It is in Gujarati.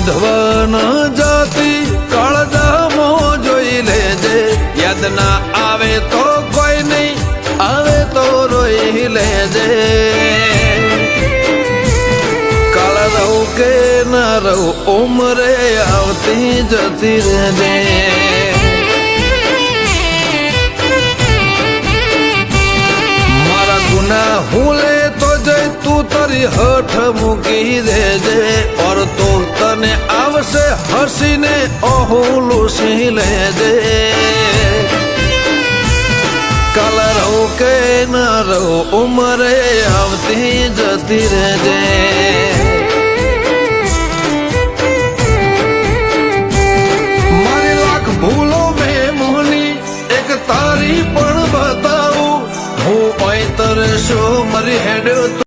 ધવન જાતિ કાળજામો જોઈ લેજે યાદ ના આવે તો કોઈ નહીં આવે તો રોઈ લેજે કાળ રહું કે ન રહું ઉમરે આવતી જતી રહેજે મારા ગુના ભૂલે તો જઈ તું તારી હઠ મૂકી દેજે ઓર તો તને આવશે હસીને ઓહું લૂસી લેજે કાલ રહું કે ન રહું ઉમરે આવતી જતી રહેજે મારી લાખ ભૂલો મેં મોહની એક તારી પણ બતાવું હું તરસો મારી હેડ